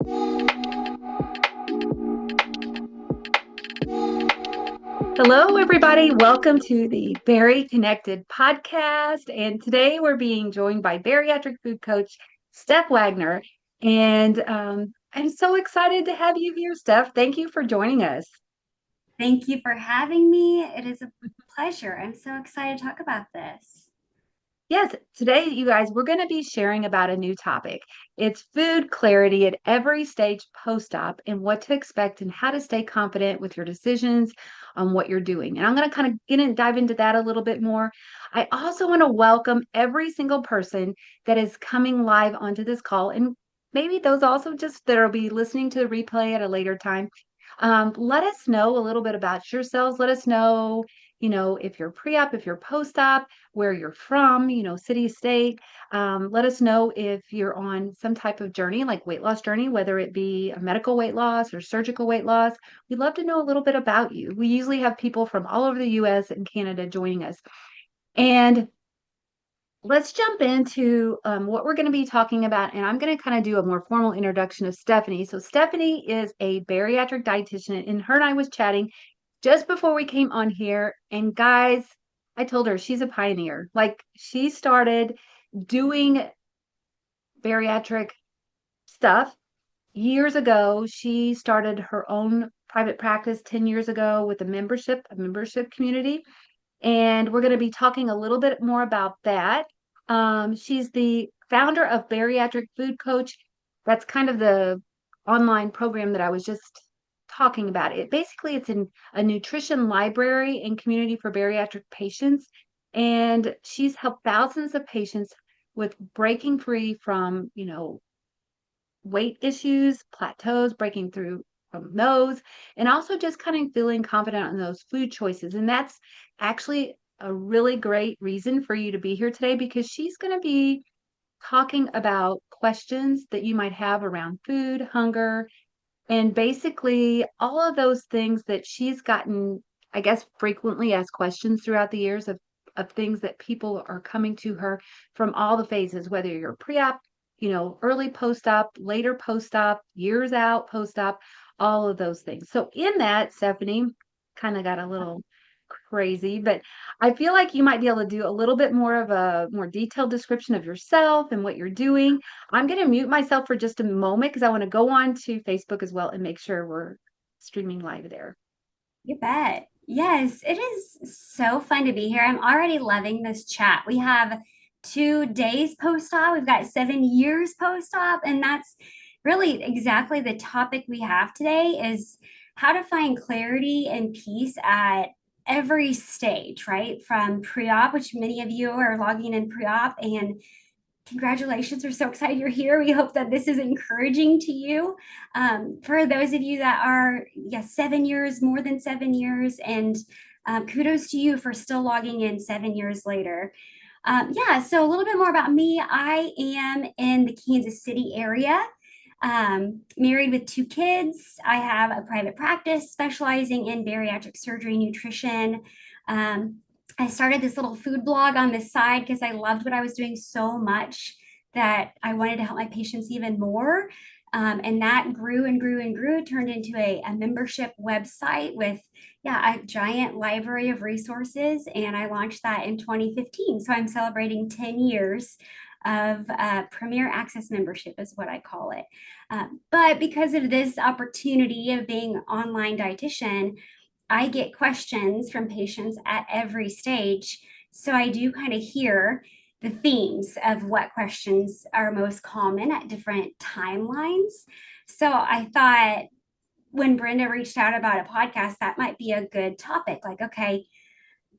Hello, everybody. Welcome to the BariConnected podcast. And today we're being joined by bariatric food coach Steph Wagner. And I'm so excited to have you here, Steph. Thank you for joining us. Thank you for having me. It is a pleasure. I'm so excited to talk about this. Yes, today, you guys, we're going to be sharing about a new topic. It's food clarity at every stage post-op and what to expect and how to stay confident with your decisions on what you're doing. And I'm going to kind of dive into that a little bit more. I also want to welcome every single person that is coming live onto this call, and maybe those also just that'll be listening to the replay at a later time. Let us know a little bit about yourselves. Let us know, if you're pre-op, if you're post-op, where you're from, city, state. Let us know if you're on some type of journey, like weight loss journey, whether it be a medical weight loss or surgical weight loss. We'd love to know a little bit about you. We usually have people from all over the US and Canada joining us. And let's jump into what we're going to be talking about. And I'm going to kind of do a more formal introduction of Stephanie. So Stephanie is a bariatric dietitian, and her and I was chatting just before we came on here. And guys, I told her she's a pioneer. Like, she started doing bariatric stuff years ago. She started her own private practice 10 years ago with a membership community. And we're going to be talking a little bit more about that. She's the founder of Bariatric Food Coach. That's kind of the online program that I was just talking about. It's a nutrition library and community for bariatric patients. And she's helped thousands of patients with breaking free from, weight issues, plateaus, breaking through from those, and also just kind of feeling confident on those food choices. And that's actually a really great reason for you to be here today, because she's going to be talking about questions that you might have around food, hunger, and basically all of those things that she's gotten, I guess, frequently asked questions throughout the years of things that people are coming to her from all the phases, whether you're pre-op, early post-op, later post-op, years out post-op, all of those things. So in that, Stephanie, kind of got a little crazy, but I feel like you might be able to do a little bit more of a more detailed description of yourself and what you're doing. I'm going to mute myself for just a moment because I want to go on to Facebook as well and make sure we're streaming live there. You bet. Yes, it is so fun to be here. I'm already loving this chat. We have 2 days post-op. We've got 7 years post-op, and that's really exactly the topic we have today is how to find clarity and peace at every stage, right? From pre-op, which many of you are logging in pre-op, and congratulations. We're so excited you're here. We hope that this is encouraging to you. For those of you that are, 7 years, more than 7 years, and kudos to you for still logging in 7 years later. So a little bit more about me. I am in the Kansas City area, married with 2 kids. I have a private practice specializing in bariatric surgery, nutrition. I started this little food blog on the side because I loved what I was doing so much that I wanted to help my patients even more. And that grew and grew and grew. It turned into a membership website with, a giant library of resources. And I launched that in 2015. So I'm celebrating 10 years of Premier Access membership is what I call it. But because of this opportunity of being an online dietitian, I get questions from patients at every stage. So I do kind of hear the themes of what questions are most common at different timelines. So I thought when Brenda reached out about a podcast, that might be a good topic. Like, okay,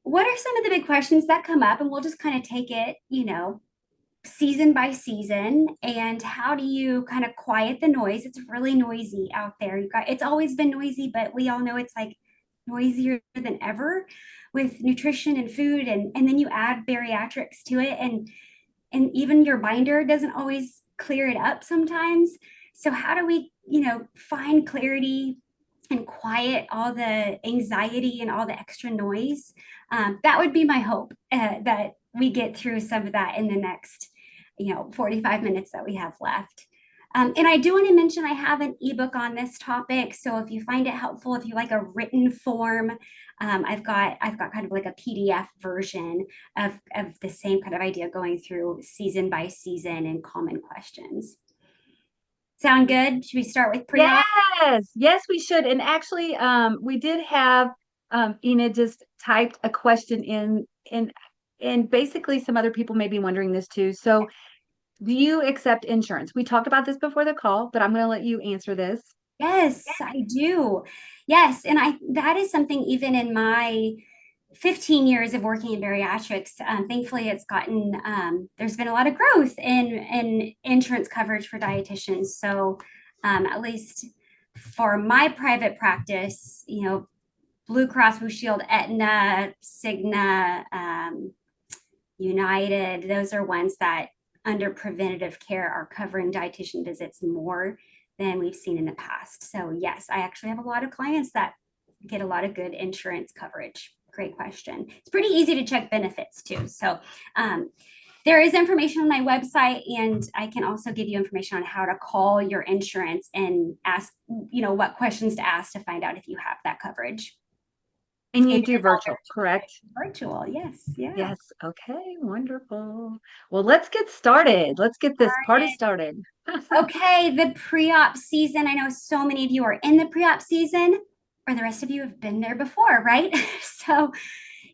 what are some of the big questions that come up? And we'll just kind of take it, season by season. And how do you kind of quiet the noise? It's really noisy out there. It's always been noisy, but we all know it's like noisier than ever with nutrition and food, and then you add bariatrics to it, and even your binder doesn't always clear it up sometimes. So how do we find clarity and quiet all the anxiety and all the extra noise? That would be my hope, that we get through some of that in the next 45 minutes that we have left. And I do want to mention I have an ebook on this topic. So if you find it helpful, if you like a written form, I've got kind of like a PDF version of the same kind of idea going through season by season and common questions. Sound good? Should we start with pre-op? Yes, yes, we should. And actually, we did have Enid just typed a question in, and basically some other people may be wondering this too. So, do you accept insurance? We talked about this before the call, but I'm going to let you answer this. Yes, I do. Yes, and I that is something even in my 15 years of working in bariatrics, thankfully it's gotten there's been a lot of growth in insurance coverage for dietitians. So at least for my private practice, Blue Cross Blue Shield, Aetna, Cigna, United, those are ones that under preventative care are covering dietitian visits more than we've seen in the past. So yes, I actually have a lot of clients that get a lot of good insurance coverage. Great question. It's pretty easy to check benefits too. So there is information on my website, and I can also give you information on how to call your insurance and ask, what questions to ask to find out if you have that coverage. And It you do is all virtual, correct? virtual. Yes. Yeah. Yes. Okay, wonderful. Well, let's get started. Let's get this party started. Okay, the pre-op season. I know so many of you are in the pre-op season, or the rest of you have been there before, right? So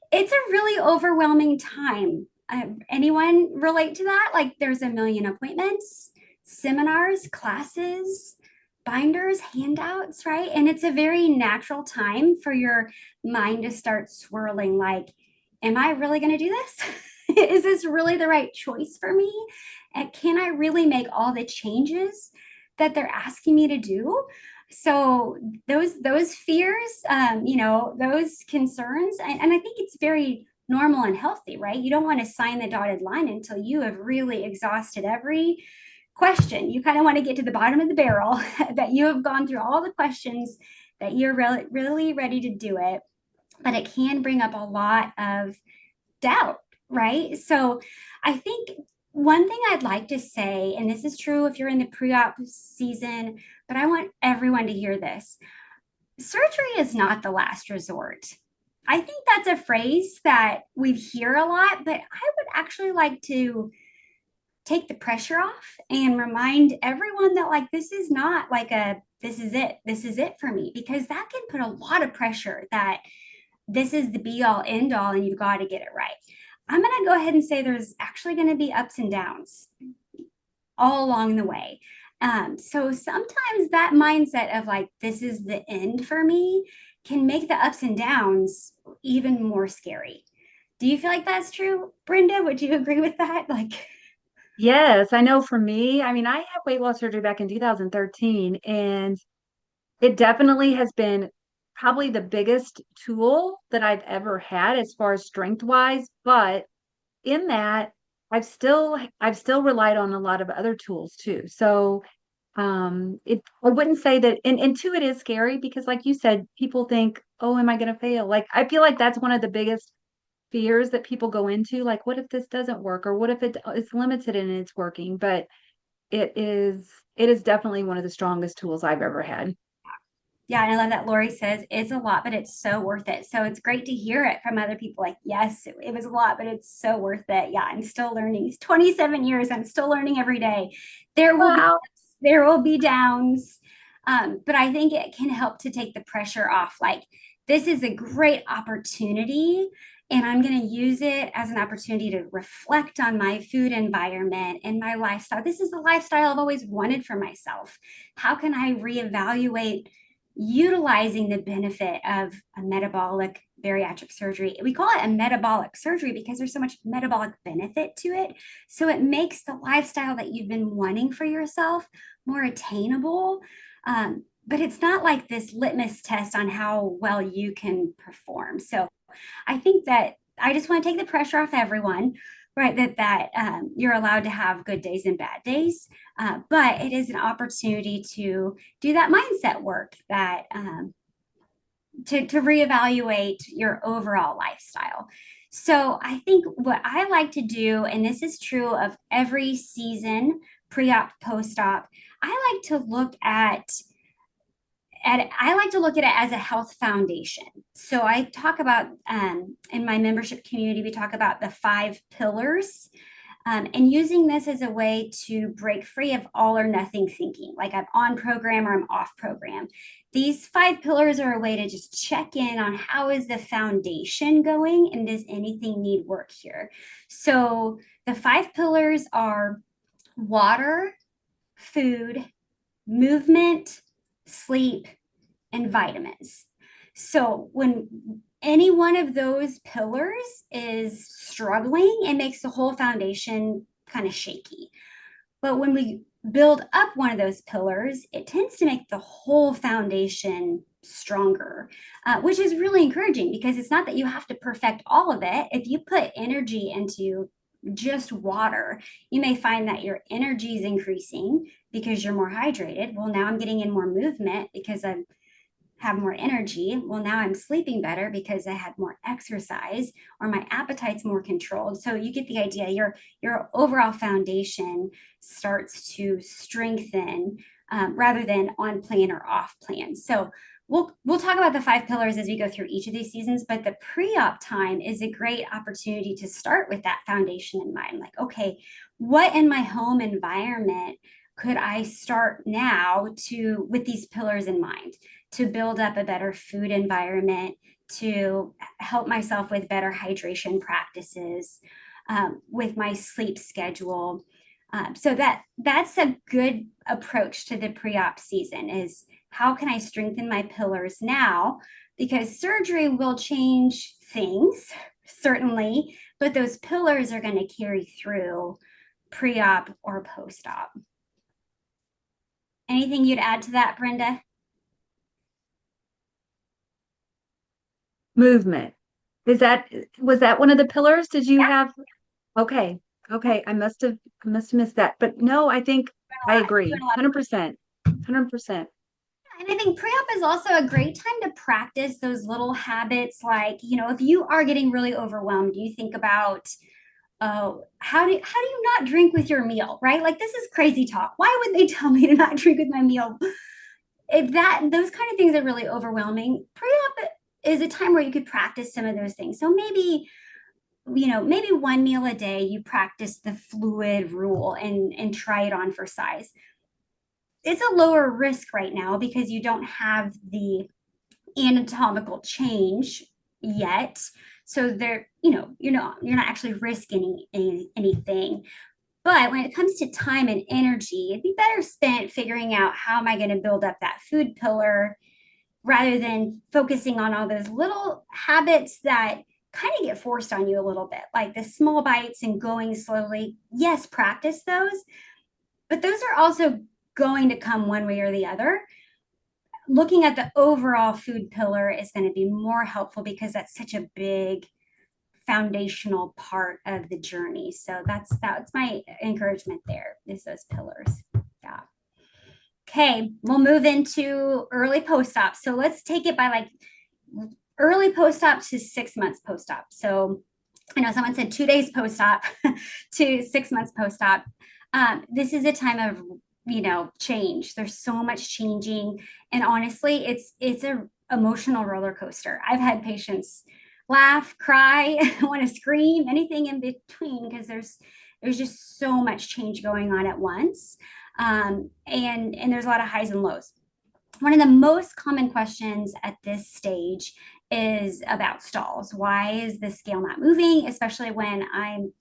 it's a really overwhelming time. Anyone relate to that? Like there's a million appointments, seminars, classes, binders, handouts, right? And it's a very natural time for your mind to start swirling like, am I really going to do this? Is this really the right choice for me? And can I really make all the changes that they're asking me to do? So those fears, those concerns, and I think it's very normal and healthy, right? You don't want to sign the dotted line until you have really exhausted every question. You kind of want to get to the bottom of the barrel, that you have gone through all the questions, that you're really ready to do it. But it can bring up a lot of doubt, right? So I think one thing I'd like to say, and this is true if you're in the pre-op season, but I want everyone to hear this. Surgery is not the last resort. I think that's a phrase that we hear a lot, but I would actually like to take the pressure off and remind everyone that like this is not like this is it for me, because that can put a lot of pressure that this is the be all end all and you've got to get it right. I'm going to go ahead and say there's actually going to be ups and downs all along the way. So sometimes that mindset of like, this is the end for me can make the ups and downs even more scary. Do you feel like that's true, Brenda? Would you agree with that? Like, Yes, I know for me, I mean, I had weight loss surgery back in 2013, and it definitely has been probably the biggest tool that I've ever had as far as strength wise. But in that, I've still relied on a lot of other tools too. So I wouldn't say that, and two, it is scary because like you said, people think, oh, am I gonna fail? Like I feel like that's one of the biggest fears that people go into, like, what if this doesn't work, or what if it's limited and it's working? But it is definitely one of the strongest tools I've ever had. yeah, and I love that Lori says it's a lot, but it's so worth it. So it's great to hear it from other people like, yes, it was a lot, but it's so worth it. Yeah, I'm still learning. It's 27 years. I'm still learning every day. There will be Wow. ups, there will be downs. But I think it can help to take the pressure off. Like, this is a great opportunity, and I'm going to use it as an opportunity to reflect on my food environment and my lifestyle. This is the lifestyle I've always wanted for myself. How can I reevaluate utilizing the benefit of a metabolic bariatric surgery? We call it a metabolic surgery because there's so much metabolic benefit to it. So it makes the lifestyle that you've been wanting for yourself more attainable. But it's not like this litmus test on how well you can perform. So I think that I just want to take the pressure off everyone, right? That you're allowed to have good days and bad days, but it is an opportunity to do that mindset work, that to reevaluate your overall lifestyle. So I think what I like to do, and this is true of every season pre-op, post-op, I like to look it as a health foundation. So I talk about in my membership community, we talk about the 5 pillars, and using this as a way to break free of all or nothing thinking, like I'm on program or I'm off program. These 5 pillars are a way to just check in on how is the foundation going and does anything need work here. So the 5 pillars are water, food, movement, sleep, and vitamins. So when any one of those pillars is struggling, it makes the whole foundation kind of shaky. But when we build up one of those pillars, it tends to make the whole foundation stronger, which is really encouraging because it's not that you have to perfect all of it. If you put energy into just water, you may find that your energy is increasing because you're more hydrated. Well, now I'm getting in more movement because I have more energy. Well, now I'm sleeping better because I had more exercise, or my appetite's more controlled. So you get the idea. Your overall foundation starts to strengthen rather than on plan or off plan. So we'll talk about the 5 pillars as we go through each of these seasons, but the pre-op time is a great opportunity to start with that foundation in mind. Like, okay, what in my home environment could I start now with these pillars in mind to build up a better food environment, to help myself with better hydration practices, with my sleep schedule. So that's a good approach to the pre-op season is how can I strengthen my pillars now? Because surgery will change things, certainly, but those pillars are going to carry through pre-op or post-op. Anything you'd add to that, Brenda? Movement. Was that one of the pillars? Did you Yeah. have? Okay. Okay. I must have missed that. But no, I think I agree. 100%. 100%. And I think pre-op is also a great time to practice those little habits. Like, if you are getting really overwhelmed, you think about, oh, how do you not drink with your meal, right? Like this is crazy talk. Why would they tell me to not drink with my meal? If those kind of things are really overwhelming, pre-op is a time where you could practice some of those things. So maybe one meal a day you practice the fluid rule and try it on for size. It's a lower risk right now because you don't have the anatomical change yet. So you're not actually risking anything. But when it comes to time and energy, it'd be better spent figuring out how am I going to build up that food pillar rather than focusing on all those little habits that kind of get forced on you a little bit, like the small bites and going slowly. Yes, practice those, but those are also going to come one way or the other. Looking at the overall food pillar is going to be more helpful because that's such a big foundational part of the journey. So that's my encouragement there is those pillars. Yeah. Okay, we'll move into early post-op. So let's take it by like early post-op to 6 months post-op. So I know someone said 2 days post-op to 6 months post-op. This is a time of change. There's so much changing, and honestly, it's a emotional roller coaster. I've had patients laugh, cry, want to scream, anything in between because there's just so much change going on at once, and there's a lot of highs and lows. One of the most common questions at this stage is about stalls. Why is the scale not moving? Especially when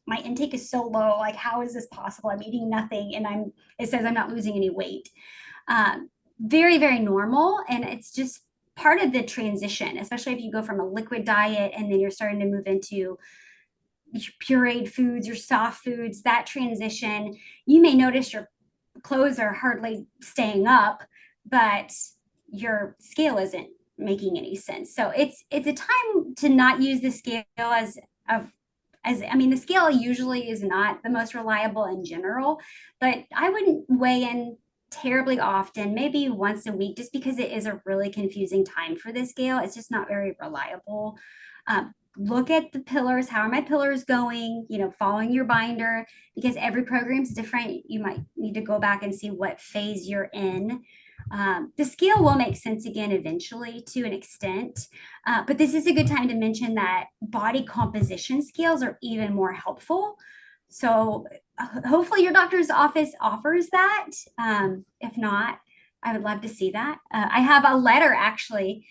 my intake is so low. Like, how is this possible? I'm eating nothing and it says I'm not losing any weight. Very, very normal. And it's just part of the transition, especially if you go from a liquid diet and then you're starting to move into pureed foods or soft foods. That transition, you may notice your clothes are hardly staying up, but your scale isn't making any sense. So it's a time to not use the scale as the scale usually is not the most reliable in general, but I wouldn't weigh in terribly often, maybe once a week, just because it is a really confusing time for the scale. It's just not very reliable. look at the pillars. How are my pillars going? Following your binder, because every program's different. You might need to go back and see what phase you're in. The scale will make sense again eventually to an extent, but this is a good time to mention that body composition scales are even more helpful. So hopefully your doctor's office offers that. If not, I would love to see that. I have a letter actually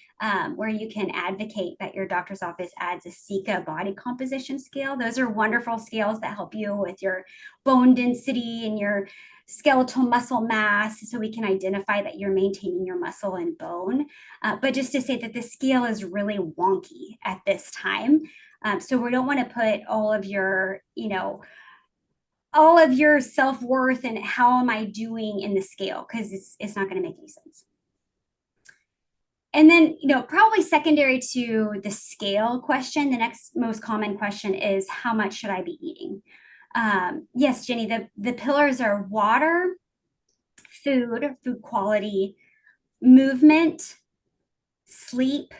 where you can advocate that your doctor's office adds a SICA body composition scale. Those are wonderful scales that help you with your bone density and your skeletal muscle mass, so we can identify that you're maintaining your muscle and bone. But just to say that the scale is really wonky at this time. So we don't want to put all of your self-worth and how am I doing in the scale, because it's not going to make any sense. And then, probably secondary to the scale question, the next most common question is, how much should I be eating? Yes, Jenny, the pillars are water, food quality, movement, sleep,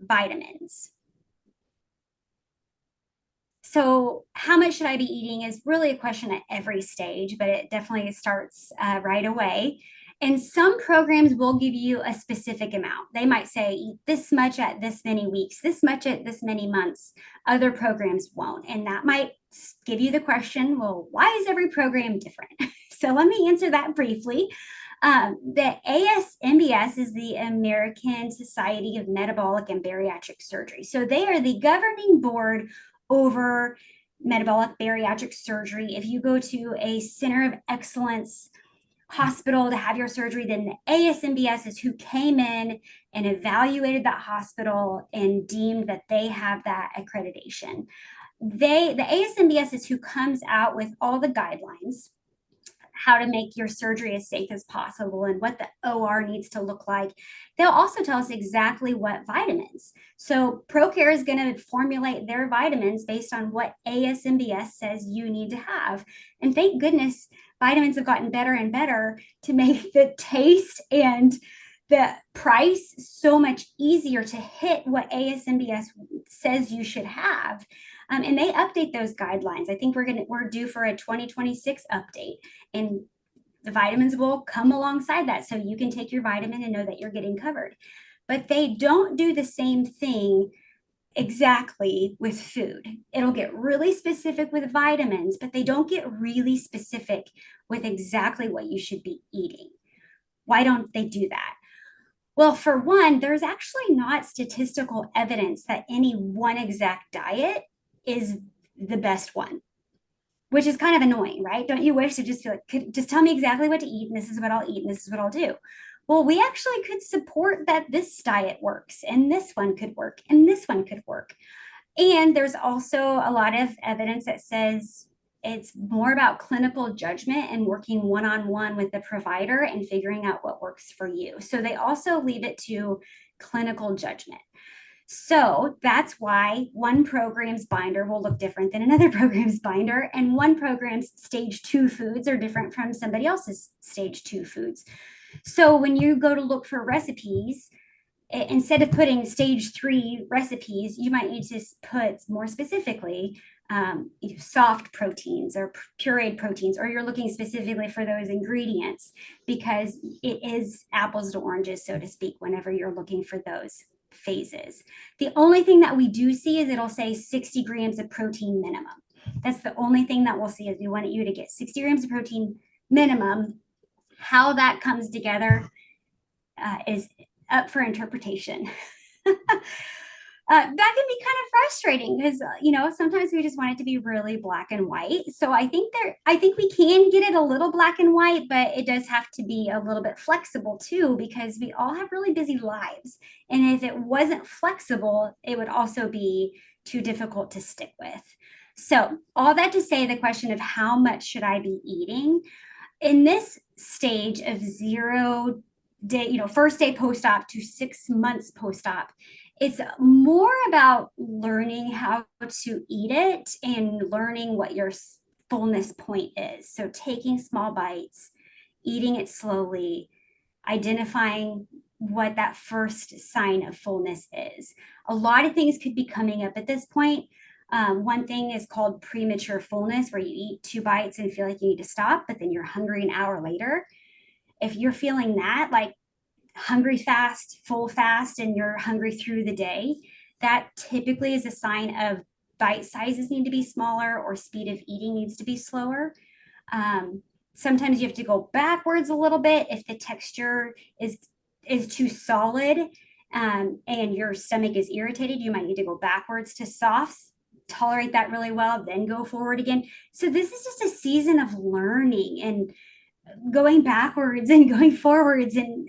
vitamins. So how much should I be eating is really a question at every stage, but it definitely starts right away. And some programs will give you a specific amount. They might say eat this much at this many weeks, this much at this many months. Other programs won't. And that might give you the question, well, why is every program different? So let me answer that briefly. The ASMBS is the American Society of Metabolic and Bariatric Surgery. So they are the governing board over metabolic bariatric surgery. If you go to a center of excellence hospital to have your surgery, then the ASMBS is who came in and evaluated that hospital and deemed that they have that accreditation. The ASMBS is who comes out with all the guidelines, how to make your surgery as safe as possible and what the OR needs to look like. They'll also tell us exactly what vitamins. So ProCare is going to formulate their vitamins based on what ASMBS says you need to have. And thank goodness vitamins have gotten better and better to make the taste and the price so much easier to hit what ASMBS says you should have. And they update those guidelines. I think we're due for a 2026 update, and the vitamins will come alongside that, so you can take your vitamin and know that you're getting covered. But they don't do the same thing exactly with food. It'll get really specific with vitamins, but they don't get really specific with exactly what you should be eating. Why don't they do that? Well, for one, there's actually not statistical evidence that any one exact diet is the best one, which is kind of annoying, right? Don't you wish to just feel like, just tell me exactly what to eat, and this is what I'll eat, and this is what I'll do? Well, we actually could support that this diet works, and this one could work, and this one could work. And there's also a lot of evidence that says it's more about clinical judgment and working one-on-one with the provider and figuring out what works for you. So they also leave it to clinical judgment. So that's why one program's binder will look different than another program's binder, and one program's stage 2 foods are different from somebody else's stage 2 foods. So when you go to look for recipes, instead of putting stage 3 recipes, you might need to put more specifically soft proteins or pureed proteins, or you're looking specifically for those ingredients, because it is apples to oranges, so to speak, whenever you're looking for those phases. The only thing that we do see is it'll say 60 grams of protein minimum. That's the only thing that we'll see, is we want you to get 60 grams of protein minimum. How that comes together is up for interpretation. That can be kind of frustrating because, sometimes we just want it to be really black and white. So I think we can get it a little black and white, but it does have to be a little bit flexible too, because we all have really busy lives. And if it wasn't flexible, it would also be too difficult to stick with. So all that to say, the question of how much should I be eating in this stage of 0 day, first day post-op to 6 months post-op, it's more about learning how to eat it and learning what your fullness point is. So taking small bites, eating it slowly, identifying what that first sign of fullness is. A lot of things could be coming up at this point. One thing is called premature fullness, where you eat 2 bites and feel like you need to stop, but then you're hungry an hour later. If you're feeling that, like hungry fast, full fast, and you're hungry through the day, that typically is a sign of bite sizes need to be smaller or speed of eating needs to be slower. Sometimes you have to go backwards a little bit if the texture is too solid, and your stomach is irritated. You might need to go backwards to softs, tolerate that really well, then go forward again. So this is just a season of learning and going backwards and going forwards and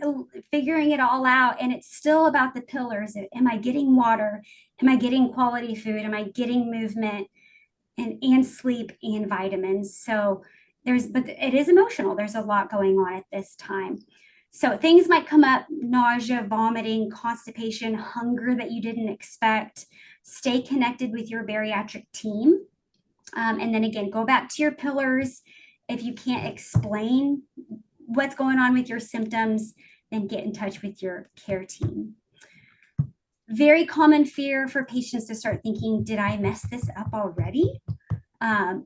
figuring it all out. And it's still about the pillars. Am I getting water? Am I getting quality food? Am I getting movement and sleep and vitamins? So but it is emotional. There's a lot going on at this time. So things might come up: nausea, vomiting, constipation, hunger that you didn't expect. Stay connected with your bariatric team. And then again, go back to your pillars. If you can't explain what's going on with your symptoms, then get in touch with your care team. Very common fear for patients to start thinking, did I mess this up already?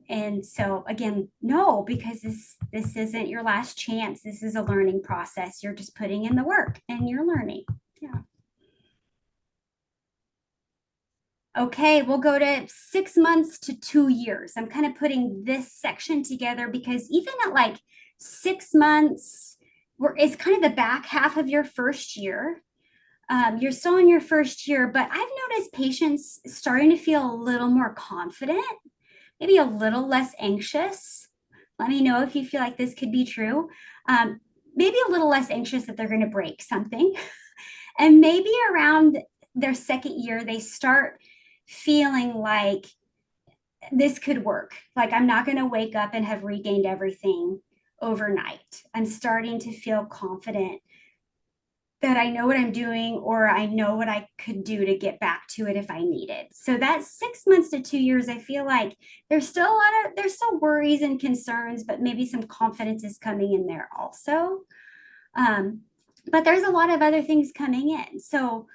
And so again, no, because this isn't your last chance. This is a learning process. You're just putting in the work and you're learning. Yeah. Okay, we'll go to 6 months to 2 years. I'm kind of putting this section together because even at like 6 months, it's kind of the back half of your first year. You're still in your first year, but I've noticed patients starting to feel a little more confident, maybe a little less anxious. Let me know if you feel like this could be true. Maybe a little less anxious that they're going to break something. And maybe around their second year, they start feeling like this could work. Like, I'm not going to wake up and have regained everything overnight. I'm starting to feel confident that I know what I'm doing, or I know what I could do to get back to it if I need it. So that's 6 months to 2 years. I feel like there's still worries and concerns, but maybe some confidence is coming in there also. But there's a lot of other things coming in. So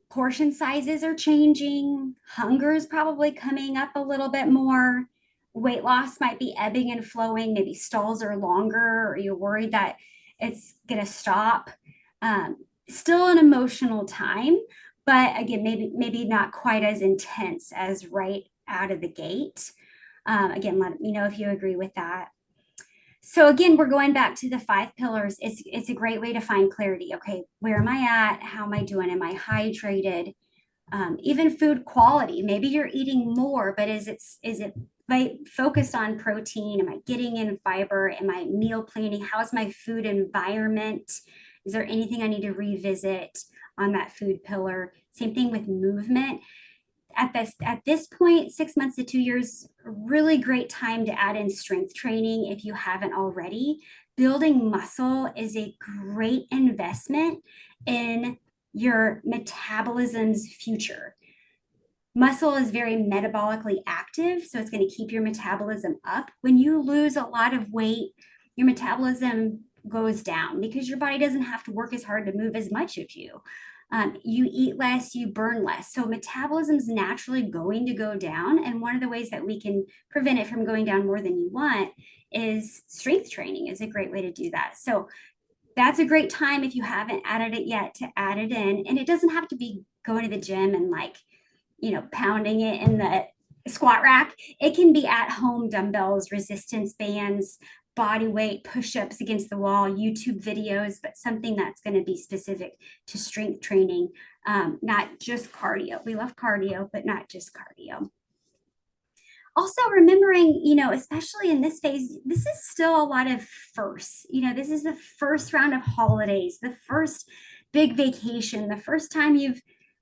portion sizes are changing. Hunger is probably coming up a little bit more. Weight loss might be ebbing and flowing. Maybe stalls are longer, or you're worried that it's going to stop. Still an emotional time, but again, maybe not quite as intense as right out of the gate. Again, let me know if you agree with that. So again, we're going back to the 5 pillars. It's a great way to find clarity. Okay, where am I at? How am I doing? Am I hydrated? Even food quality. Maybe you're eating more, but is it focused on protein? Am I getting in fiber? Am I meal planning? How's my food environment? Is there anything I need to revisit on that food pillar? Same thing with movement. At this point, 6 months to 2 years, really great time to add in strength training if you haven't already. Building muscle is a great investment in your metabolism's future. Muscle is very metabolically active, so it's going to keep your metabolism up. When you lose a lot of weight, your metabolism goes down because your body doesn't have to work as hard to move as much of you. You eat less, you burn less. So metabolism is naturally going to go down. And one of the ways that we can prevent it from going down more than you want is strength training is a great way to do that. So that's a great time, if you haven't added it yet, to add it in. And it doesn't have to be going to the gym and pounding it in the squat rack. It can be at home dumbbells, resistance bands, body weight, push-ups against the wall, YouTube videos, but something that's going to be specific to strength training, not just cardio. We love cardio, but not just cardio. Also remembering, especially in this phase, this is still a lot of firsts. This is the first round of holidays, the first big vacation, the first time you've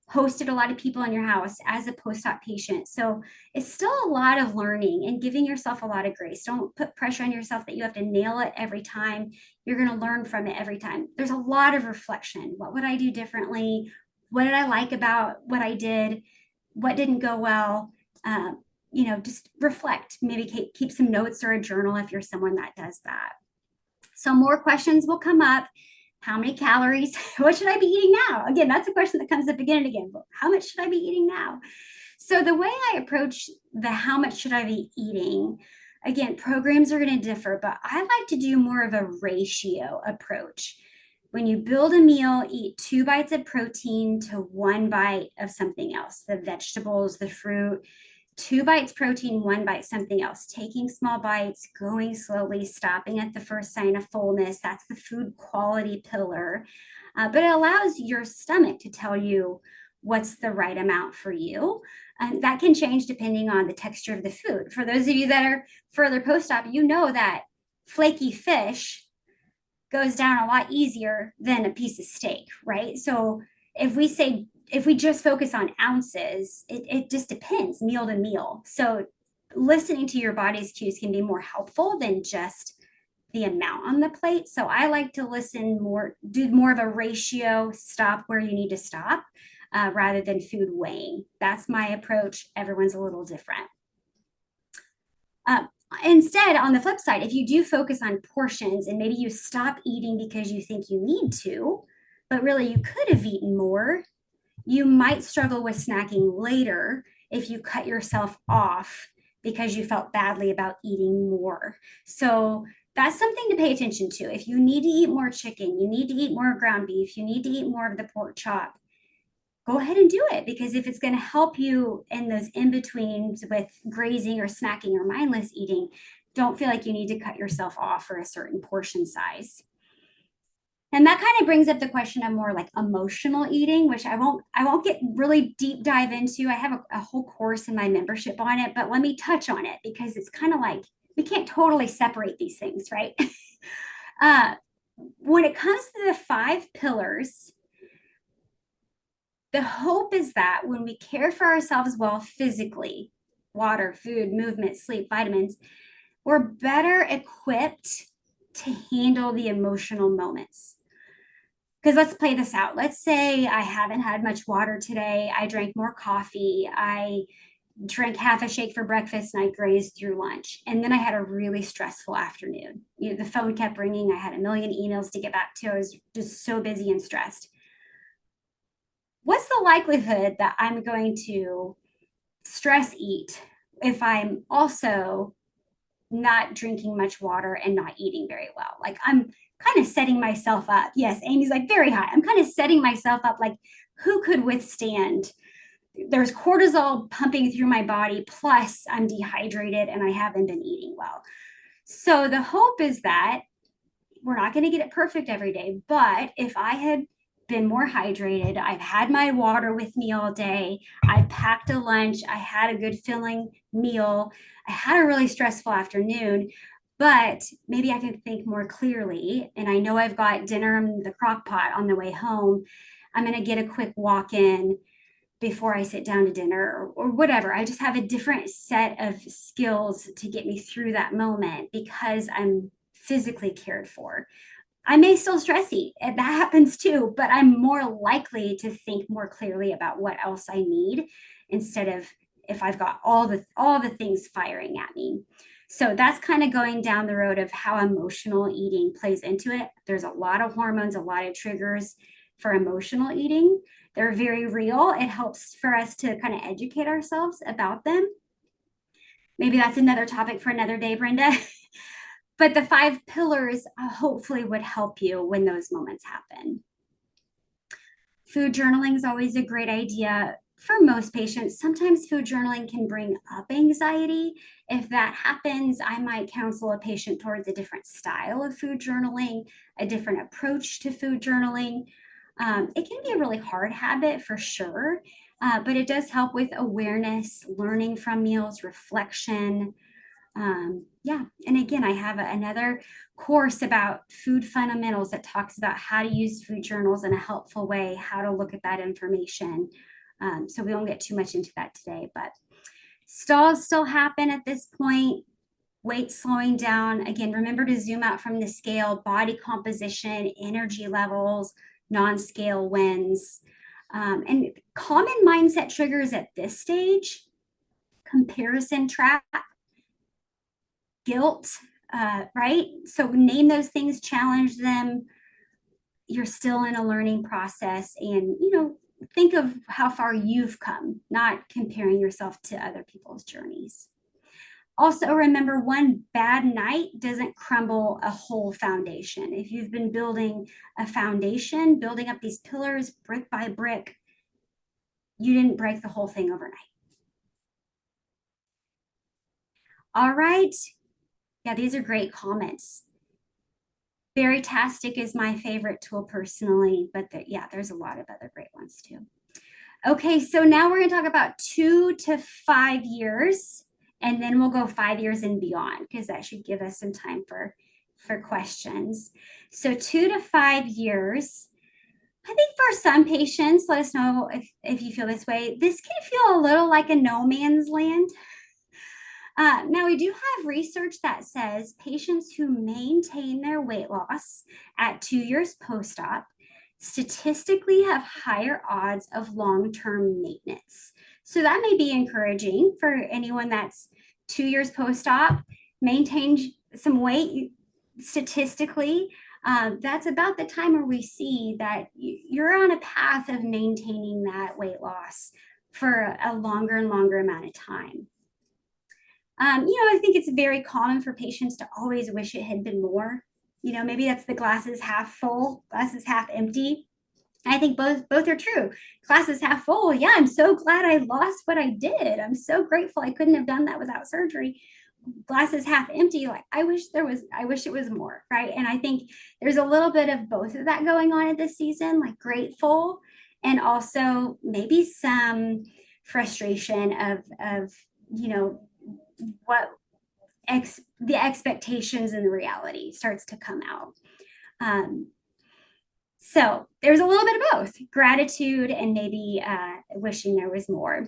hosted a lot of people in your house as a post-op patient. So it's still a lot of learning and giving yourself a lot of grace. Don't put pressure on yourself that you have to nail it every time. You're going to learn from it every time. There's a lot of reflection. What would I do differently? What did I like about what I did? What didn't go well? Just reflect. Maybe keep some notes or a journal if you're someone that does that. So more questions will come up. How many calories? What should I be eating now? Again, that's a question that comes up again and again. Well, how much should I be eating now? So the way I approach the how much should I be eating, again, programs are going to differ, but I like to do more of a ratio approach. When you build a meal, eat 2 bites of protein to 1 bite of something else, the vegetables, the fruit. 2 bites protein, 1 bite something else, taking small bites, going slowly, stopping at the first sign of fullness. That's the food quality pillar. But it allows your stomach to tell you what's the right amount for you. And that can change depending on the texture of the food. For those of you that are further post-op, you know that flaky fish goes down a lot easier than a piece of steak, right? So if we just focus on ounces, it just depends meal to meal. So listening to your body's cues can be more helpful than just the amount on the plate. So I like to listen more, do more of a ratio, stop where you need to stop, rather than food weighing. That's my approach. Everyone's a little different. Instead, on the flip side, if you do focus on portions and maybe you stop eating because you think you need to, but really you could have eaten more, you might struggle with snacking later if you cut yourself off because you felt badly about eating more. So that's something to pay attention to. If you need to eat more chicken, you need to eat more ground beef, you need to eat more of the pork chop, go ahead and do it, because if it's going to help you in those in-betweens with grazing or snacking or mindless eating, don't feel like you need to cut yourself off for a certain portion size. And that kind of brings up the question of more like emotional eating, which I won't get really deep dive into. I have a whole course in my membership on it, but let me touch on it because it's kind of like we can't totally separate these things, right? When it comes to the 5 pillars, the hope is that when we care for ourselves well physically, water, food, movement, sleep, vitamins, we're better equipped to handle the emotional moments. Because let's play this out. Let's say I haven't had much water today. I drank more coffee. I drank half a shake for breakfast and I grazed through lunch. And then I had a really stressful afternoon. The phone kept ringing. I had a million emails to get back to. I was just so busy and stressed. What's the likelihood that I'm going to stress eat if I'm also not drinking much water and not eating very well? Like I'm kind of setting myself up. Yes, Amy's like very high. I'm kind of setting myself up like who could withstand? There's cortisol pumping through my body, plus I'm dehydrated and I haven't been eating well. So the hope is that we're not going to get it perfect every day, but if I had been more hydrated, I've had my water with me all day, I packed a lunch, I had a good filling meal, I had a really stressful afternoon, but maybe I can think more clearly. And I know I've got dinner in the crock pot on the way home. I'm going to get a quick walk in before I sit down to dinner or whatever. I just have a different set of skills to get me through that moment because I'm physically cared for. I may still stress eat, and that happens too, but I'm more likely to think more clearly about what else I need instead of if I've got all the things firing at me. So that's kind of going down the road of how emotional eating plays into it. There's a lot of hormones, a lot of triggers for emotional eating. They're very real. It helps for us to kind of educate ourselves about them. Maybe that's another topic for another day, Brenda. But the 5 pillars hopefully would help you when those moments happen. Food journaling is always a great idea for most patients. Sometimes food journaling can bring up anxiety. If that happens, I might counsel a patient towards a different style of food journaling, a different approach to food journaling. It can be a really hard habit for sure, but it does help with awareness, learning from meals, reflection. Yeah. And again, I have another course about food fundamentals that talks about how to use food journals in a helpful way, how to look at that information. So we won't get too much into that today, but stalls still happen at this point. Weight slowing down. Again, remember to zoom out from the scale, body composition, energy levels, non-scale wins. And common mindset triggers at this stage: comparison trap, guilt, right? So name those things, challenge them. you're still in a learning process, and, you know, think of how far you've come, not comparing yourself to other people's journeys. Also, remember, one bad night doesn't crumble a whole foundation. If you've been building a foundation, building up these pillars brick by brick, you didn't break the whole thing overnight. All right. Yeah, these are great comments. Baritastic is my favorite tool personally, but yeah, there's a lot of other great ones too. Okay, so now we're going to talk about 2 to 5 years, and then we'll go 5 years and beyond, because that should give us some time for questions. So 2 to 5 years. I think for some patients, let us know if you feel this way. This can feel a little like a no man's land. Now, we do have research that says patients who maintain their weight loss at 2 years post-op statistically have higher odds of long-term maintenance. So that may be encouraging for anyone that's 2 years post-op, maintained some weight statistically. That's about the time where we see that you're on a path of maintaining that weight loss for a longer and longer amount of time. I think it's very common for patients to always wish it had been more. Maybe that's the glass is half full, glass is half empty. I think both are true. Glass is half full. Yeah, I'm so glad I lost what I did. I'm so grateful I couldn't have done that without surgery. Glass is half empty. Like, I wish it was more, right? And I think there's a little bit of both of that going on at this season, like grateful and also maybe some frustration of what the expectations and the reality starts to come out. So there's a little bit of both, gratitude and maybe wishing there was more.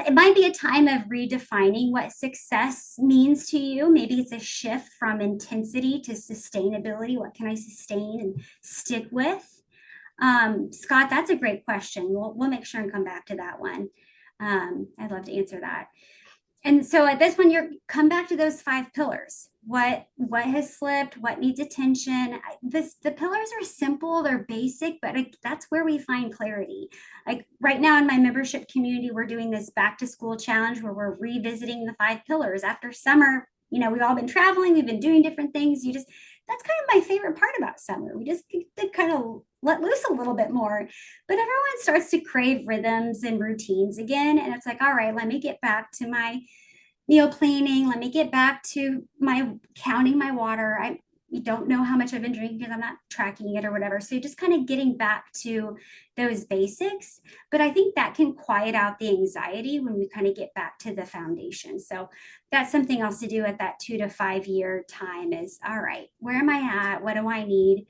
It might be a time of redefining what success means to you. Maybe it's a shift from intensity to sustainability. What can I sustain and stick with? Scott, that's a great question. We'll make sure and come back to that one. I'd love to answer that. And so at this one, you come back to those 5 pillars. What has slipped? What needs attention? The pillars are simple, they're basic, but that's where we find clarity. Like right now in my membership community, we're doing this back to school challenge where we're revisiting the 5 pillars after summer. We've all been traveling, we've been doing different things. That's kind of my favorite part about summer. We just get to kind of let loose a little bit more, but everyone starts to crave rhythms and routines again. And it's like, all right, let me get back to my meal planning. Let me get back to my counting my water. I don't know how much I've been drinking because I'm not tracking it or whatever. So just kind of getting back to those basics. But I think that can quiet out the anxiety when we kind of get back to the foundation. So that's something else to do at that 2 to 5 year time is, all right, where am I at? What do I need?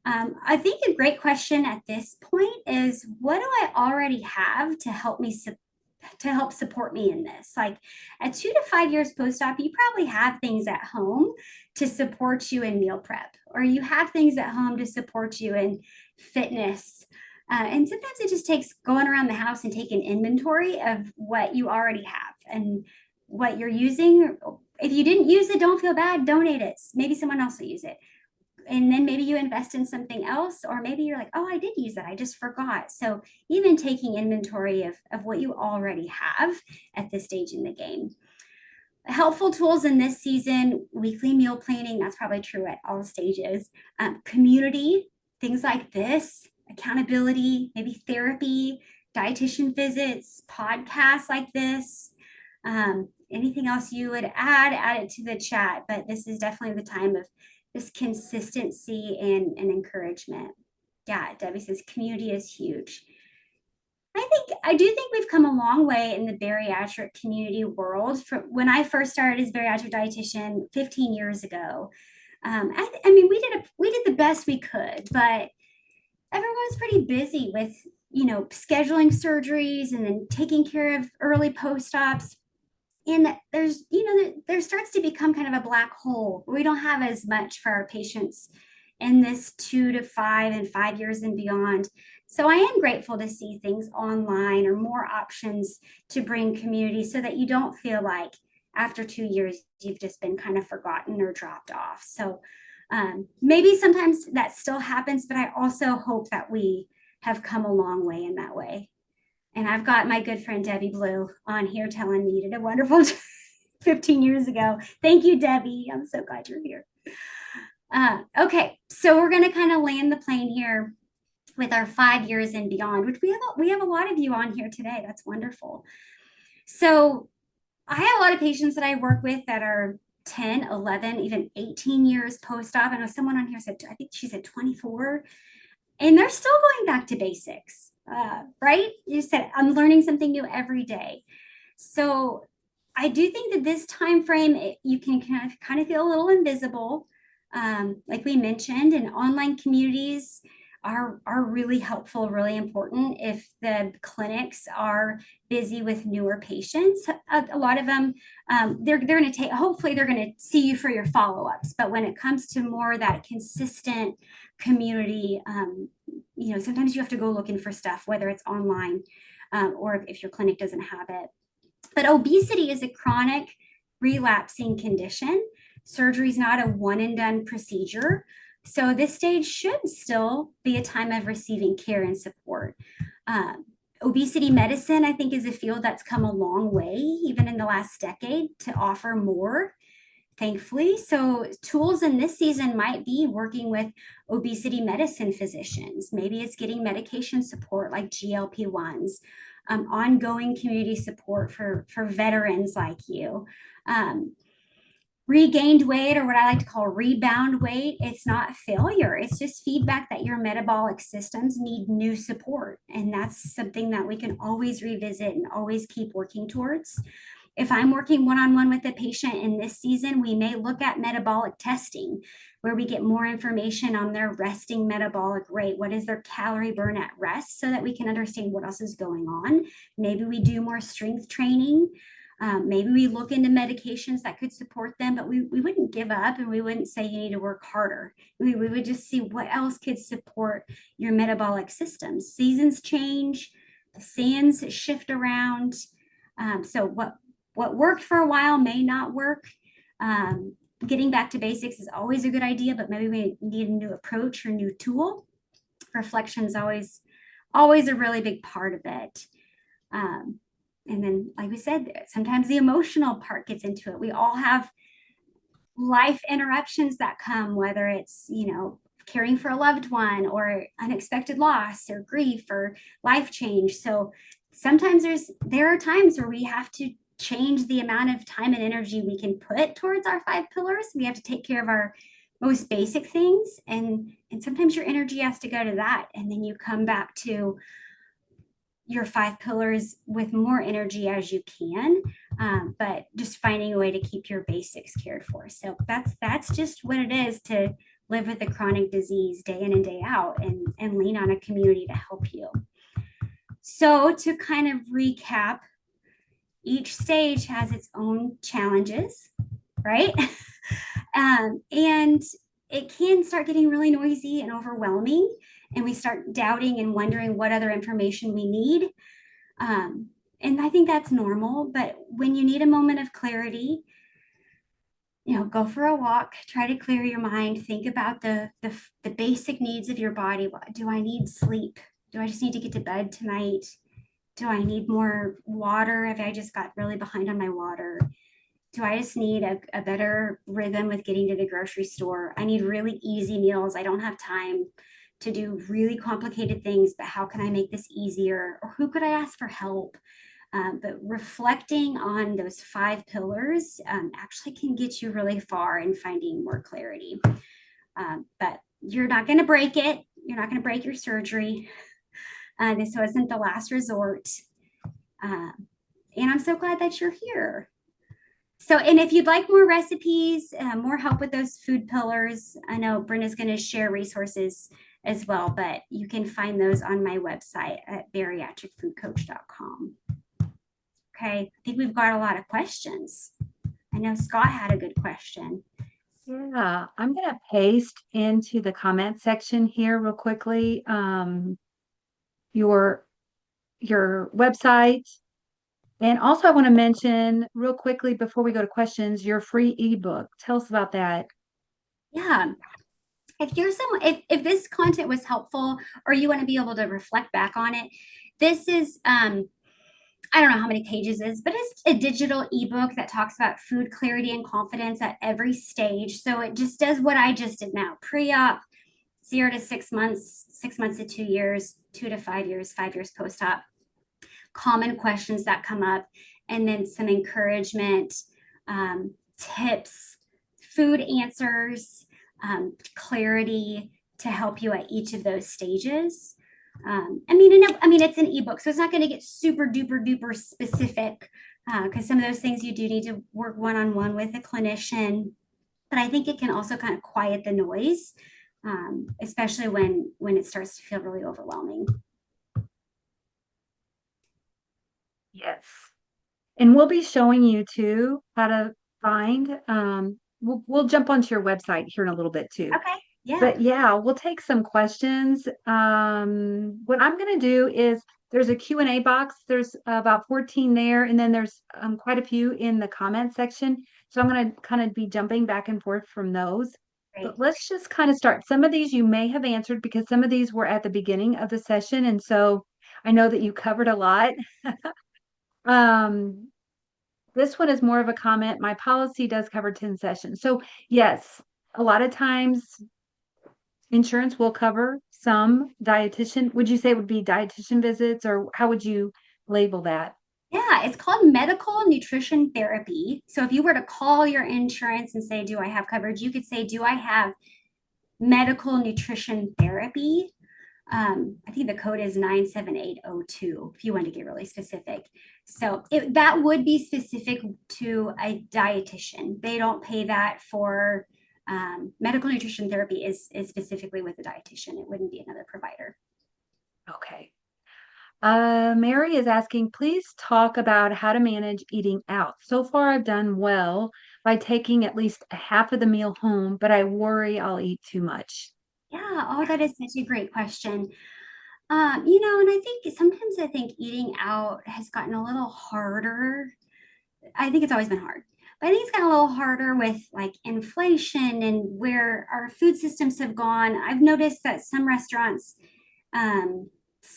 I think a great question at this point is, what do I already have to help support me in this? Like at 2 to 5 years post-op, you probably have things at home to support you in meal prep, or you have things at home to support you in fitness. And sometimes it just takes going around the house and taking inventory of what you already have and what you're using. If you didn't use it, don't feel bad, donate it. Maybe someone else will use it. And then maybe you invest in something else, or maybe you're like, oh, I did use that, I just forgot. So even taking inventory of what you already have at this stage in the game. Helpful tools in this season, weekly meal planning, that's probably true at all stages. Community, things like this, accountability, maybe therapy, dietitian visits, podcasts like this. Anything else you would add it to the chat, but this is definitely the time of this consistency and encouragement. Yeah, Debbie says community is huge. I do think we've come a long way in the bariatric community world. From when I first started as a bariatric dietitian 15 years ago, I mean, we did the best we could, but everyone was pretty busy with scheduling surgeries and then taking care of early post-ops. And there starts to become kind of a black hole. We don't have as much for our patients in this 2 to 5 and 5 years and beyond. So I am grateful to see things online or more options to bring community so that you don't feel like after 2 years, you've just been kind of forgotten or dropped off. So Maybe sometimes that still happens, but I also hope that we have come a long way in that way. And I've got my good friend Debbie Blue on here telling me you did a wonderful 15 years ago. Thank you, Debbie. I'm so glad you're here. Okay, so we're going to kind of land the plane here with our 5 years and beyond, which we have a lot of you on here today. That's wonderful. So I have a lot of patients that I work with that are 10, 11, even 18 years post-op. I know someone on here said, I think she said 24, and they're still going back to basics, right? You said, I'm learning something new every day. So I do think that this time frame, you can kind of feel a little invisible. Like we mentioned, and online communities are really helpful, really important if the clinics are busy with newer patients. A lot of them, they're going to take, hopefully they're going to see you for your follow-ups. But when it comes to more that consistent community, sometimes you have to go looking for stuff, whether it's online or if your clinic doesn't have it. But obesity is a chronic relapsing condition. Surgery is not a one and done procedure. So this stage should still be a time of receiving care and support. Obesity medicine, I think, is a field that's come a long way, even in the last decade, to offer more, thankfully. So tools in this season might be working with obesity medicine physicians. Maybe it's getting medication support like GLP-1s, ongoing community support for veterans like you. Regained weight, or what I like to call rebound weight, it's not failure. It's just feedback that your metabolic systems need new support. And that's something that we can always revisit and always keep working towards. If I'm working one-on-one with a patient in this season, we may look at metabolic testing, where we get more information on their resting metabolic rate. What is their calorie burn at rest, so that we can understand what else is going on. Maybe we do more strength training. Maybe we look into medications that could support them, but we wouldn't give up, and we wouldn't say you need to work harder. We would just see what else could support your metabolic systems. Seasons change, the sands shift around. So what worked for a while may not work. Getting back to basics is always a good idea, but maybe we need a new approach or new tool. Reflection is always a really big part of it. And then, like we said, sometimes the emotional part gets into it. We all have life interruptions that come, whether it's, caring for a loved one, or unexpected loss, or grief, or life change. So sometimes there are times where we have to change the amount of time and energy we can put towards our 5 pillars. We have to take care of our most basic things. And sometimes your energy has to go to that. And then you come back to your 5 pillars with more energy as you can, but just finding a way to keep your basics cared for. So that's just what it is to live with a chronic disease day in and day out, and lean on a community to help you. So to kind of recap, each stage has its own challenges, right? And it can start getting really noisy and overwhelming, and we start doubting and wondering what other information we need. And I think that's normal, but when you need a moment of clarity, go for a walk, try to clear your mind, think about the basic needs of your body. Do I need sleep? Do I just need to get to bed tonight? Do I need more water if I just got really behind on my water? Do I just need a better rhythm with getting to the grocery store? I need really easy meals. I don't have time to do really complicated things, but how can I make this easier? Or who could I ask for help? But reflecting on those 5 pillars actually can get you really far in finding more clarity. But you're not going to break it. You're not going to break your surgery. This wasn't the last resort. And I'm so glad that you're here. So, and if you'd like more recipes, more help with those food pillars, I know Brenda's going to share resources as well, but you can find those on my website at bariatricfoodcoach.com. Okay, I think we've got a lot of questions. I know Scott had a good question. Yeah, I'm going to paste into the comment section here real quickly your website. And also, I want to mention real quickly before we go to questions, your free ebook. Tell us about that. Yeah. if this content was helpful or you want to be able to reflect back on it, this is I don't know how many pages it is, but it's a digital ebook that talks about food clarity and confidence at every stage. So it just does what I just did now: pre-op, 0 to 6 months, 6 months to 2 years, 2 to 5 years, 5 years post-op, common questions that come up, and then some encouragement, tips, food answers, clarity to help you at each of those stages. It's an ebook, so it's not going to get super duper duper specific because some of those things you do need to work one-on-one with a clinician. But I think it can also kind of quiet the noise, especially when it starts to feel really overwhelming. Yes. And we'll be showing you too how to find, we'll jump onto your website here in a little bit too. Okay. Yeah. But yeah, we'll take some questions. What I'm going to do is there's a Q&A box. There's about 14 there, and then there's quite a few in the comment section. So I'm going to kind of be jumping back and forth from those. Great. But let's just kind of start. Some of these you may have answered because some of these were at the beginning of the session. And so I know that you covered a lot. Um, this one is more of a comment. My policy does cover 10 sessions. So yes, a lot of times insurance will cover some dietitian. Would you say it would be dietitian visits, or how would you label that? Yeah, it's called medical nutrition therapy. So if you were to call your insurance and say, "Do I have coverage?" you could say, "Do I have medical nutrition therapy?" I think the code is 97802 if you want to get really specific. So that would be specific to a dietitian. They don't pay that for medical nutrition therapy is specifically with a dietitian. It wouldn't be another provider. Okay. Mary is asking, please talk about how to manage eating out. So far, I've done well by taking at least a half of the meal home, but I worry I'll eat too much. Yeah, oh, that is such a great question. And I think eating out has gotten a little harder. I think it's always been hard, but I think it's gotten a little harder with like inflation and where our food systems have gone. I've noticed that some restaurants um,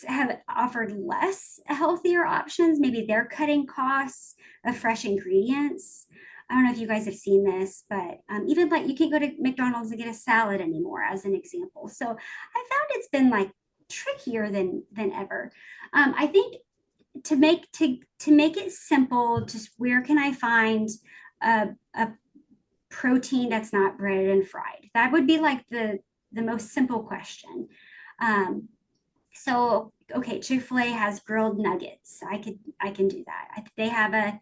have offered less healthier options. Maybe they're cutting costs of fresh ingredients. I don't know if you guys have seen this, but even like you can't go to McDonald's and get a salad anymore, as an example. So I found it's been like trickier than ever. I think to make it simple, just where can I find a protein that's not breaded and fried? That would be like the most simple question. So okay, Chick-fil-A has grilled nuggets. I can do that. They have a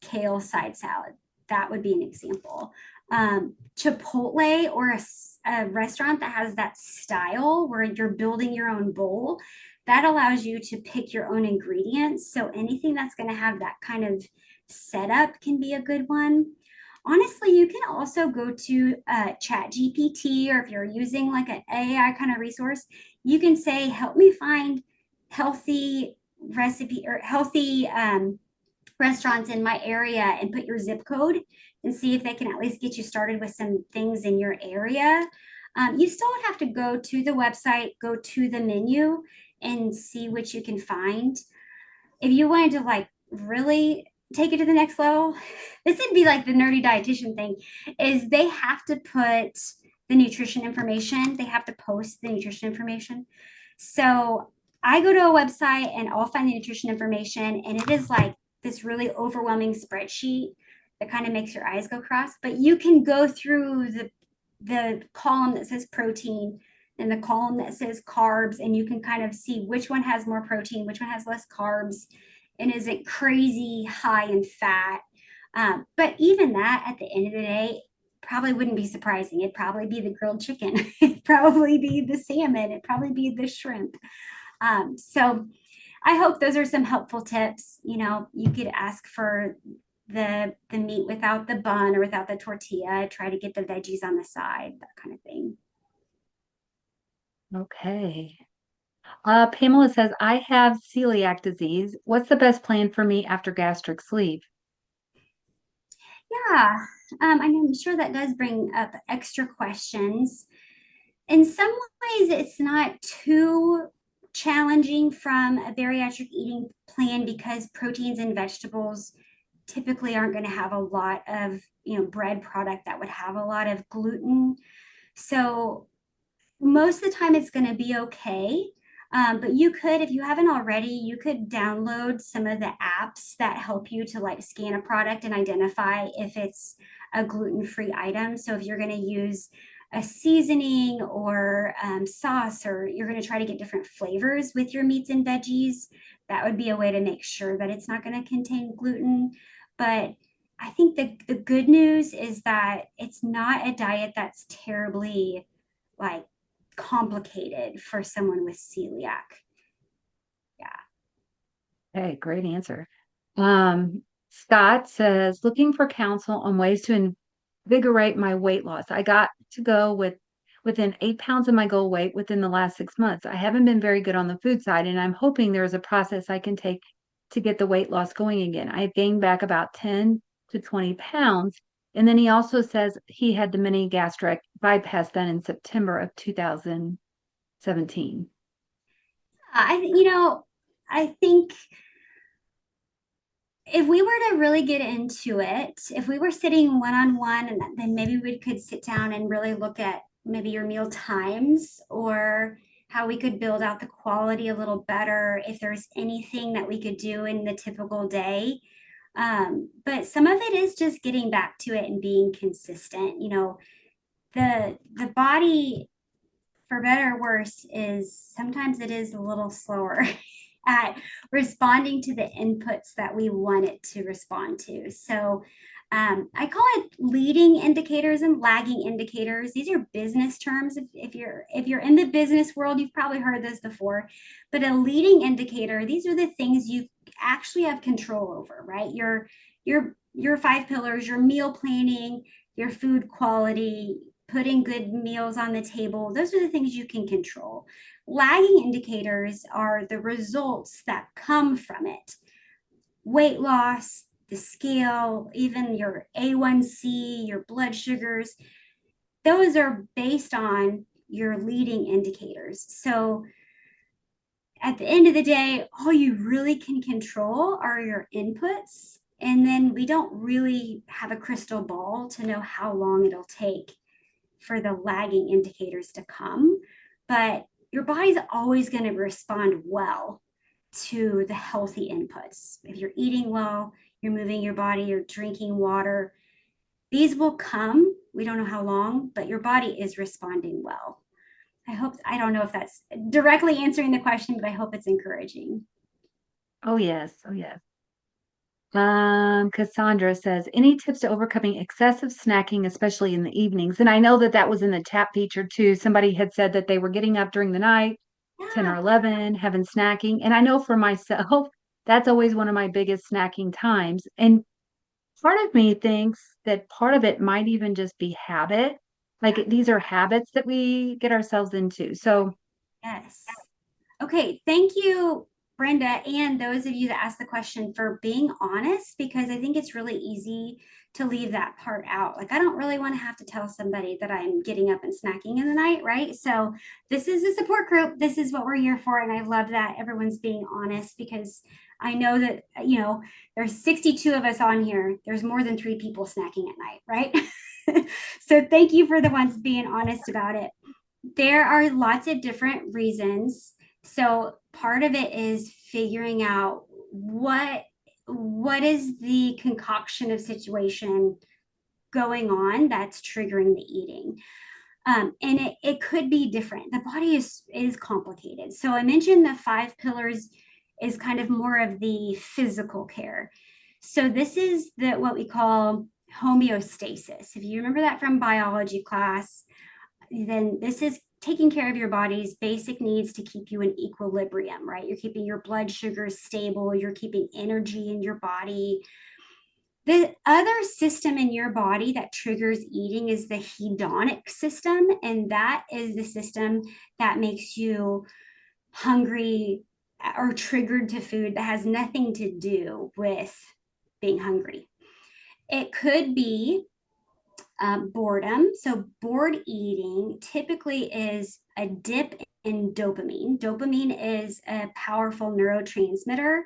kale side salad. That would be an example. Chipotle or a restaurant that has that style where you're building your own bowl, that allows you to pick your own ingredients. So anything that's going to have that kind of setup can be a good one. Honestly, you can also go to Chat GPT, or if you're using like an AI kind of resource, you can say, help me find healthy recipe or healthy restaurants in my area, and put your zip code and see if they can at least get you started with some things in your area. You still would have to go to the website, go to the menu, and see what you can find. If you wanted to like really take it to the next level, this would be like the nerdy dietitian thing, is they have to put the nutrition information, they have to post the nutrition information. So I go to a website and I'll find the nutrition information, and it is like this really overwhelming spreadsheet that kind of makes your eyes go cross. But you can go through the column that says protein and the column that says carbs, and you can kind of see which one has more protein, which one has less carbs, and isn't crazy high in fat. But even that, at the end of the day, probably wouldn't be surprising. It'd probably be the grilled chicken. It'd probably be the salmon. It'd probably be the shrimp. So I hope those are some helpful tips. You could ask for the meat without the bun or without the tortilla, try to get the veggies on the side, that kind of thing. Okay. Pamela says, I have celiac disease. What's the best plan for me after gastric sleeve? Yeah, I'm sure that does bring up extra questions. In some ways, it's not too challenging from a bariatric eating plan because proteins and vegetables typically aren't going to have a lot of, bread product that would have a lot of gluten. So most of the time it's going to be okay. But you could, if you haven't already, you could download some of the apps that help you to like scan a product and identify if it's a gluten-free item. So if you're going to use a seasoning or sauce, or you're going to try to get different flavors with your meats and veggies, that would be a way to make sure that it's not going to contain gluten. But I think the good news is that it's not a diet that's terribly like complicated for someone with celiac. Yeah. Hey, great answer. Scott says, looking for counsel on ways to invigorate my weight loss. I got to go within 8 pounds of my goal weight within the last 6 months. I haven't been very good on the food side, and I'm hoping there is a process I can take to get the weight loss going again. I've gained back about 10 to 20 pounds. And then he also says he had the mini gastric bypass done in September of 2017. I think if we were to really get into it, if we were sitting one on one, and then maybe we could sit down and really look at maybe your meal times or how we could build out the quality a little better, if there's anything that we could do in the typical day. But some of it is just getting back to it and being consistent. The body, for better or worse, is sometimes it is a little slower at responding to the inputs that we want it to respond to. So I call it leading indicators and lagging indicators. These are business terms. If you're in the business world, you've probably heard this before. But a leading indicator, these are the things you actually have control over, right? Your 5 pillars, your meal planning, your food quality, putting good meals on the table. Those are the things you can control. Lagging indicators are the results that come from it. Weight loss, the scale, even your A1C, your blood sugars, those are based on your leading indicators. So at the end of the day, all you really can control are your inputs. And then we don't really have a crystal ball to know how long it'll take for the lagging indicators to come. But your body's always going to respond well to the healthy inputs. If you're eating well, you're moving your body, you're drinking water, these will come. We don't know how long, but your body is responding well. I don't know if that's directly answering the question, but I hope it's encouraging. Oh, yes. Oh, yes. Cassandra says, any tips to overcoming excessive snacking, especially in the evenings? And I know that that was in the chat feature too. Somebody had said that they were getting up during the night, 10 or Yeah. 11, having snacking. And I know for myself, that's always one of my biggest snacking times. And part of me thinks that part of it might even just be habit. Like these are habits that we get ourselves into. So, Yes. Okay, thank you, Brenda, and those of you that asked the question for being honest, because I think it's really easy to leave that part out. Like, I don't really want to have to tell somebody that I'm getting up and snacking in the night, right? So, this is a support group. This is what we're here for. And I love that everyone's being honest because I know that, there's 62 of us on here. There's more than 3 people snacking at night, right? So, thank you for the ones being honest about it. There are lots of different reasons. So part of it is figuring out what is the concoction of situation going on that's triggering the eating. And it could be different. The body is complicated. So I mentioned the 5 pillars is kind of more of the physical care. So this is what we call homeostasis. If you remember that from biology class, then this is taking care of your body's basic needs to keep you in equilibrium, right? You're keeping your blood sugars stable, you're keeping energy in your body. The other system in your body that triggers eating is the hedonic system, and that is the system that makes you hungry or triggered to food that has nothing to do with being hungry. It could be Boredom. So bored eating typically is a dip in dopamine. Dopamine is a powerful neurotransmitter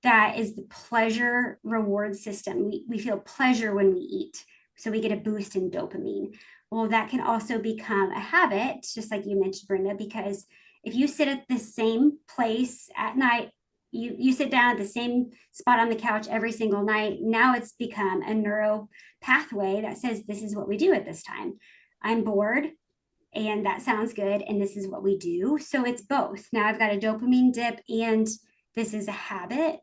that is the pleasure reward system. We feel pleasure when we eat. So we get a boost in dopamine. Well, that can also become a habit, just like you mentioned, Brenda, because if you sit at the same place at night, you sit down at the same spot on the couch every single night. Now it's become a neuro pathway that says this is what we do at this time. I'm bored and that sounds good. And this is what we do. So it's both. Now I've got a dopamine dip and this is a habit.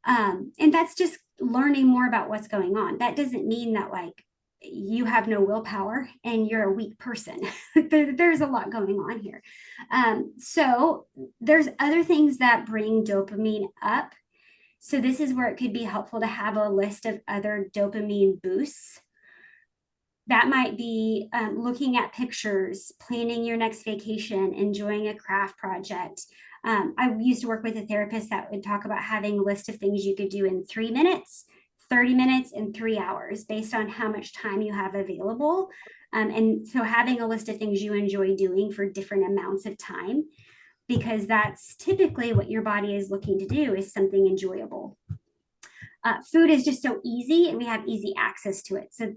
And that's just learning more about what's going on. That doesn't mean that like you have no willpower and you're a weak person. There's a lot going on here. So there's other things that bring dopamine up. So this is where it could be helpful to have a list of other dopamine boosts. That might be looking at pictures, planning your next vacation, enjoying a craft project. I used to work with a therapist that would talk about having a list of things you could do in 3 minutes, 30 minutes, and 3 hours based on how much time you have available. And so having a list of things you enjoy doing for different amounts of time, because that's typically what your body is looking to do, is something enjoyable. Food is just so easy and we have easy access to it. So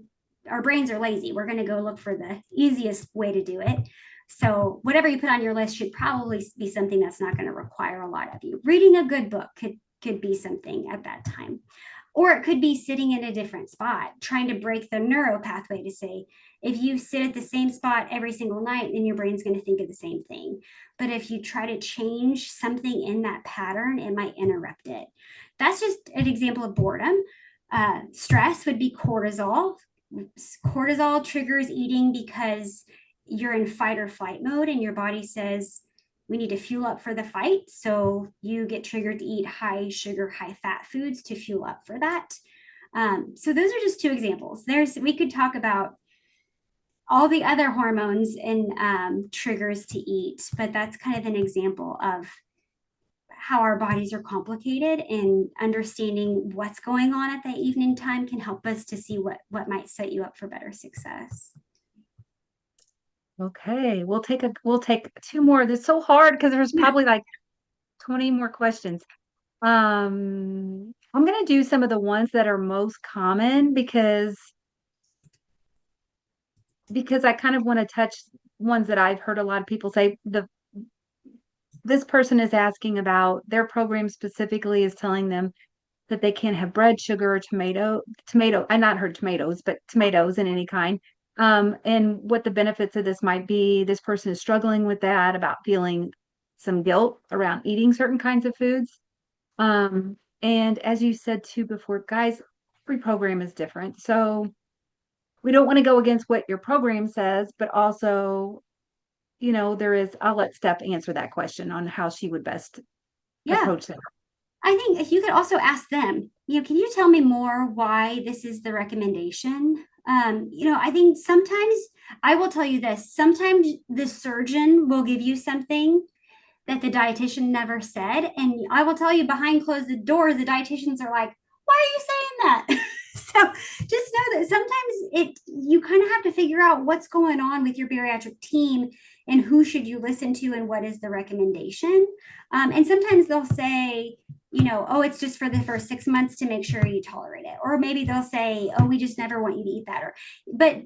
our brains are lazy. We're going to go look for the easiest way to do it. So whatever you put on your list should probably be something that's not going to require a lot of you. Reading a good book could be something at that time. Or it could be sitting in a different spot, trying to break the neuro pathway to say, if you sit at the same spot every single night, then your brain's going to think of the same thing. But if you try to change something in that pattern, it might interrupt it. That's just an example of boredom. Stress would be cortisol. Cortisol triggers eating because you're in fight or flight mode and your body says, we need to fuel up for the fight. So you get triggered to eat high sugar, high fat foods to fuel up for that. So those are just two examples. We could talk about all the other hormones and triggers to eat, but that's kind of an example of how our bodies are complicated, and understanding what's going on at that evening time can help us to see what might set you up for better success. Okay, we'll take 2 more. It's so hard because there's probably like 20 more questions. I'm gonna do some of the ones that are most common because I kind of want to touch ones that I've heard a lot of people say. This person is asking about their program specifically is telling them that they can't have bread, sugar, or tomato. I not heard tomatoes, but tomatoes in any kind. And what the benefits of this might be. This person is struggling with that, about feeling some guilt around eating certain kinds of foods. And as you said too before, guys, every program is different. So we don't want to go against what your program says, but also, I'll let Steph answer that question on how she would best approach that. I think if you could also ask them, can you tell me more why this is the recommendation? I think sometimes, I will tell you this, sometimes the surgeon will give you something that the dietitian never said. And I will tell you, behind closed doors, the dietitians are like, why are you saying that? So just know that sometimes you kind of have to figure out what's going on with your bariatric team and who should you listen to and what is the recommendation. And sometimes they'll say, oh, it's just for the first 6 months to make sure you tolerate it. Or maybe they'll say, oh, we just never want you to eat that. But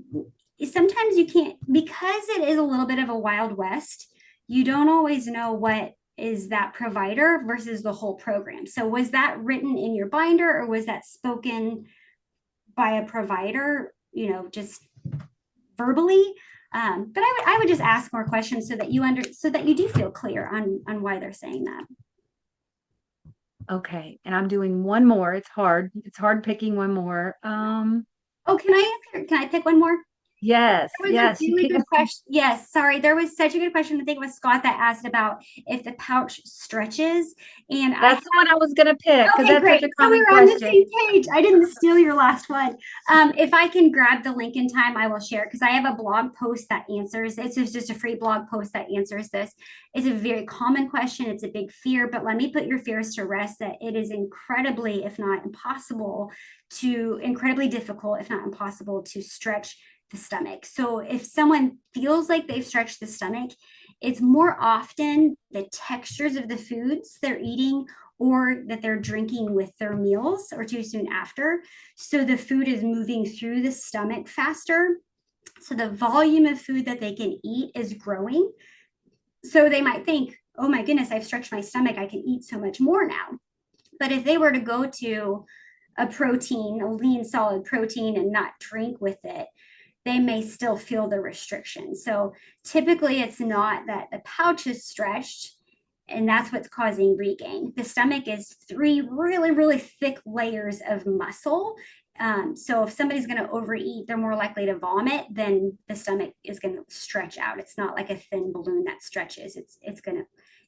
sometimes you can't, because it is a little bit of a Wild West, you don't always know what is that provider versus the whole program. So was that written in your binder, or was that spoken by a provider, just verbally? But I would just ask more questions so that you do feel clear on why they're saying that. Okay, and I'm doing one more. It's hard picking one more. Can I pick one more? Yes. Yes. Really good question. Yes. Sorry. There was such a good question. I think it was Scott that asked about if the pouch stretches. And that's the one I was going to pick. Okay, that's great. So we were on the same page. I didn't steal your last one. If I can grab the link in time, I will share it because I have a blog post that answers. It's just a free blog post that answers this. It's a very common question. It's a big fear, but let me put your fears to rest that it is incredibly, if not impossible, incredibly difficult, if not impossible, to stretch the stomach. So if someone feels like they've stretched the stomach, it's more often the textures of the foods they're eating or that they're drinking with their meals or too soon after. So the food is moving through the stomach faster. So the volume of food that they can eat is growing. So they might think, oh my goodness, I've stretched my stomach. I can eat so much more now. But if they were to go to a protein, a lean solid protein, and not drink with it, they may still feel the restriction. So typically, it's not that the pouch is stretched and that's what's causing regain. The stomach is 3 really, really thick layers of muscle. So if somebody's going to overeat, they're more likely to vomit than the stomach is going to stretch out. It's not like a thin balloon that stretches. It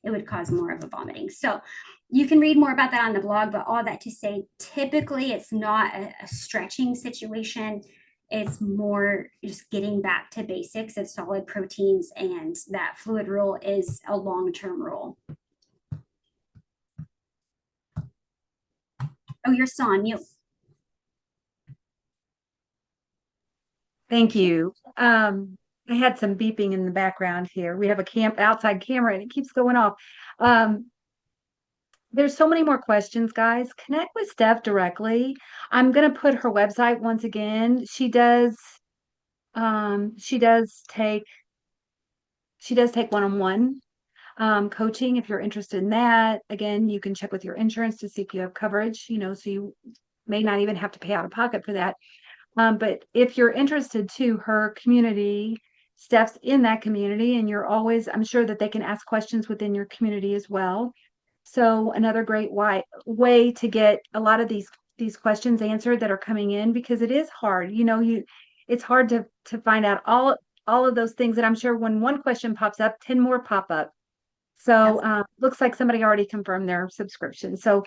would cause more of a vomiting. So you can read more about that on the blog, but all that to say, typically it's not a stretching situation. It's more just getting back to basics of solid proteins, and that fluid rule is a long-term rule. Oh, you're still on mute. Thank you. I had some beeping in the background here. We have a outside camera and it keeps going off. There's so many more questions, guys. Connect with Steph directly. I'm going to put her website once again. She does take one-on-one coaching if you're interested in that. Again, you can check with your insurance to see if you have coverage, so you may not even have to pay out of pocket for that. But if you're interested to her community, Steph's in that community, and I'm sure that they can ask questions within your community as well. So another great way to get a lot of these questions answered that are coming in, because it is hard. It's hard to find out all of those things that I'm sure when one question pops up, 10 more pop up. So looks like somebody already confirmed their subscription. So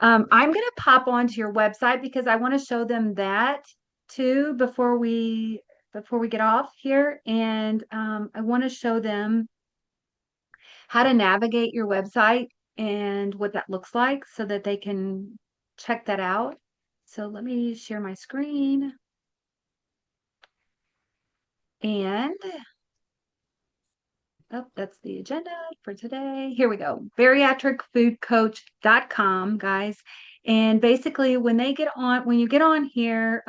I'm going to pop onto your website because I want to show them that too before we get off here. And I want to show them how to navigate your website and what that looks like so that they can check that out. So let me share my screen. And that's the agenda for today. Here we go. Bariatricfoodcoach.com, guys. And basically when you get on here,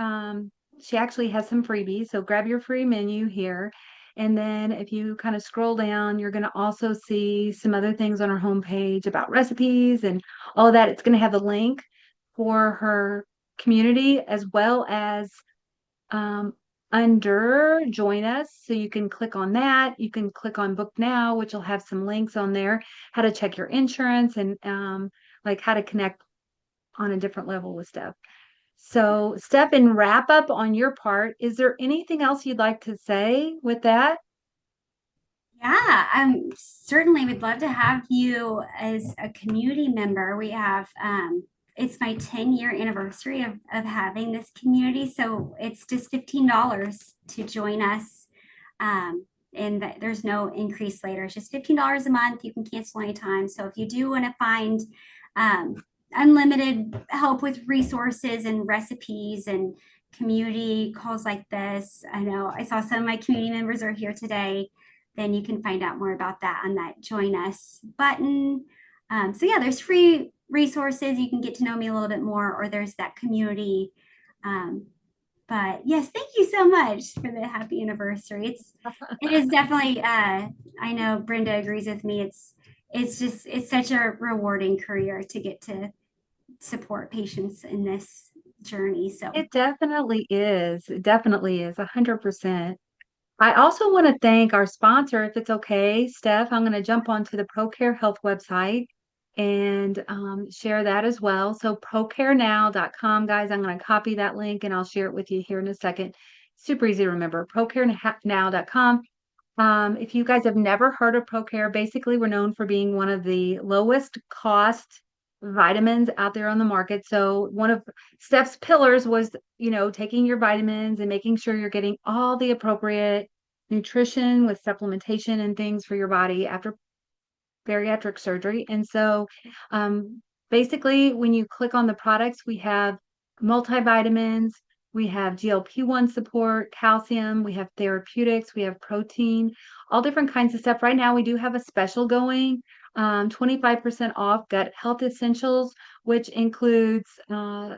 she actually has some freebies. So grab your free menu here. And then if you kind of scroll down, you're going to also see some other things on her homepage about recipes and all that. It's going to have the link for her community as well as under join us. So you can click on that. You can click on book now, which will have some links on there, how to check your insurance and like how to connect on a different level with Steph. So Steph, in wrap up on your part, is there anything else you'd like to say with that? Yeah, certainly would love to have you as a community member. We have it's my 10-year anniversary of having this community. So it's just $15 to join us. And there's no increase later. It's just $15 a month. You can cancel anytime. So if you do want to find unlimited help with resources and recipes and community calls like this, I know I saw some of my community members are here today, then you can find out more about that on that join us button. So yeah, there's free resources. You can get to know me a little bit more, or there's that community. But yes, thank you so much for the happy anniversary. It is definitely, I know Brenda agrees with me. It's such a rewarding career to get to support patients in this journey. So It definitely is. It definitely is 100%. I also want to thank our sponsor, if it's okay, Steph. I'm going to jump onto the ProCare Health website and share that as well. So procarenow.com, guys. I'm going to copy that link and I'll share it with you here in a second. Super easy to remember. Procarenow.com. If you guys have never heard of ProCare, basically we're known for being one of the lowest cost vitamins out there on the market. So one of Steph's pillars was, taking your vitamins and making sure you're getting all the appropriate nutrition with supplementation and things for your body after bariatric surgery. And so basically when you click on the products, we have multivitamins, We have GLP-1 support, calcium, we have therapeutics, we have protein, all different kinds of stuff. Right now, we do have a special going, 25% off gut health essentials, which includes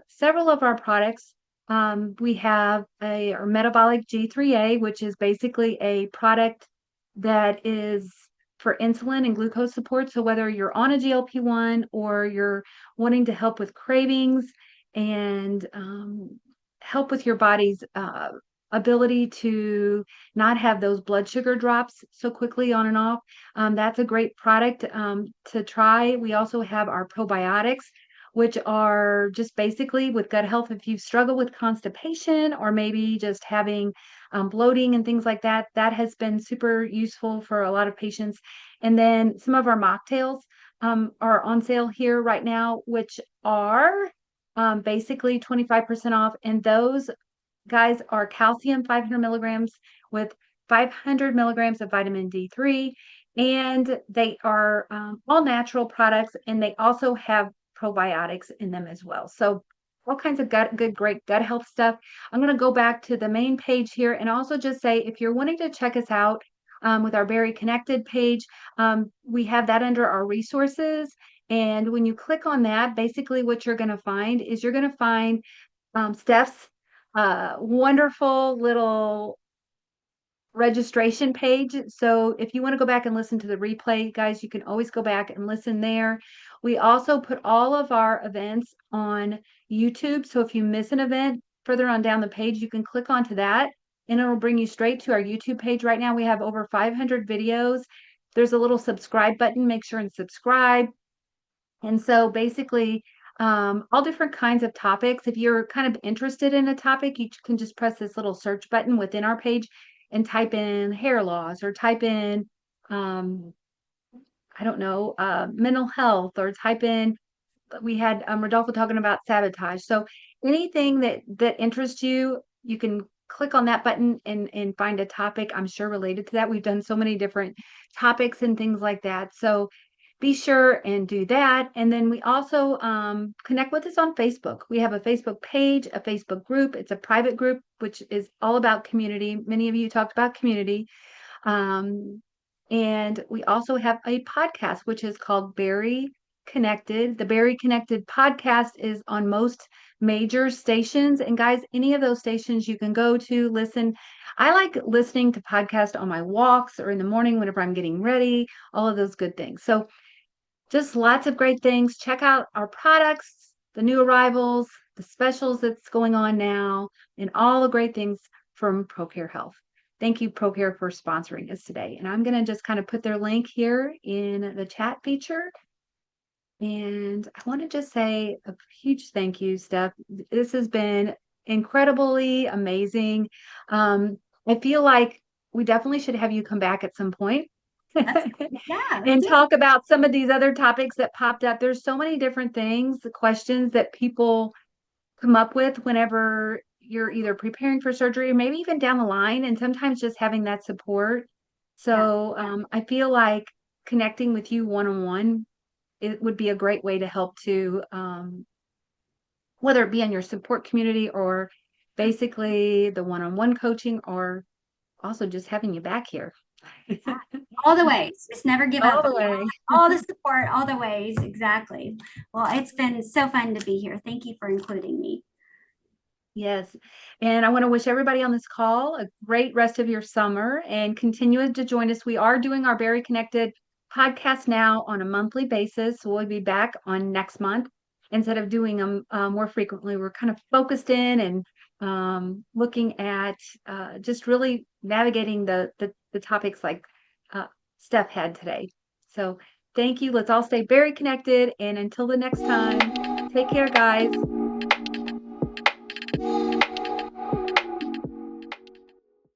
several of our products. We have our metabolic G3A, which is basically a product that is for insulin and glucose support. So whether you're on a GLP-1 or you're wanting to help with cravings and help with your body's ability to not have those blood sugar drops so quickly on and off, that's a great product to try. We also have our probiotics, which are just basically with gut health. If you struggle with constipation or maybe just having bloating and things like that, that has been super useful for a lot of patients. And then some of our mocktails are on sale here right now, which are basically 25% off. And those guys are calcium 500 milligrams with 500 milligrams of vitamin D3. And they are all natural products, and they also have probiotics in them as well. So all kinds of great gut health stuff. I'm going to go back to the main page here and also just say, if you're wanting to check us out with our BariConnected page, we have that under our resources. And when you click on that, basically what you're going to find is you're going to find Steph's wonderful little registration page. So if you want to go back and listen to the replay, guys, you can always go back and listen there. We also put all of our events on YouTube. So if you miss an event further on down the page, you can click onto that and it'll bring you straight to our YouTube page. Right now we have over 500 videos. There's a little subscribe button. Make sure and subscribe. And so basically, all different kinds of topics. If you're kind of interested in a topic, you can just press this little search button within our page and type in hair loss or type in, I don't know, mental health, or type in, we had Rodolfo talking about sabotage. So anything that interests you, you can click on that button and find a topic, I'm sure, related to that. We've done so many different topics and things like that. So be sure and do that. And then we also connect with us on Facebook. We have a Facebook page, a Facebook group. It's a private group, which is all about community. Many of you talked about community. And we also have a podcast, which is called BariConnected. The BariConnected podcast is on most major stations. And guys, any of those stations you can go to listen. I like listening to podcasts on my walks or in the morning whenever I'm getting ready, all of those good things. So just lots of great things. Check out our products, the new arrivals, the specials that's going on now, and all the great things from ProCare Health. Thank you, ProCare, for sponsoring us today. And I'm going to just kind of put their link here in the chat feature. And I want to just say a huge thank you, Steph. This has been incredibly amazing. I feel like we definitely should have you come back at some point. Yeah, And talk about some of these other topics that popped up. There's so many different things, the questions that people come up with whenever you're either preparing for surgery or maybe even down the line, and sometimes just having that support. So I feel like connecting with you one-on-one, it would be a great way to help to whether it be in your support community or basically the one-on-one coaching, or also just having you back here. all the ways. Just never give All up. the way. All the support, all the ways. Exactly. Well, it's been so fun to be here. Thank you for including me. Yes. And I want to wish everybody on this call a great rest of your summer and continue to join us. We are doing our BariConnected podcast now on a monthly basis. So we'll be back on next month instead of doing them more frequently. We're kind of focused in and looking at just really navigating the topics like Steph had today. So thank you. Let's all stay very connected. And until the next time, take care, guys.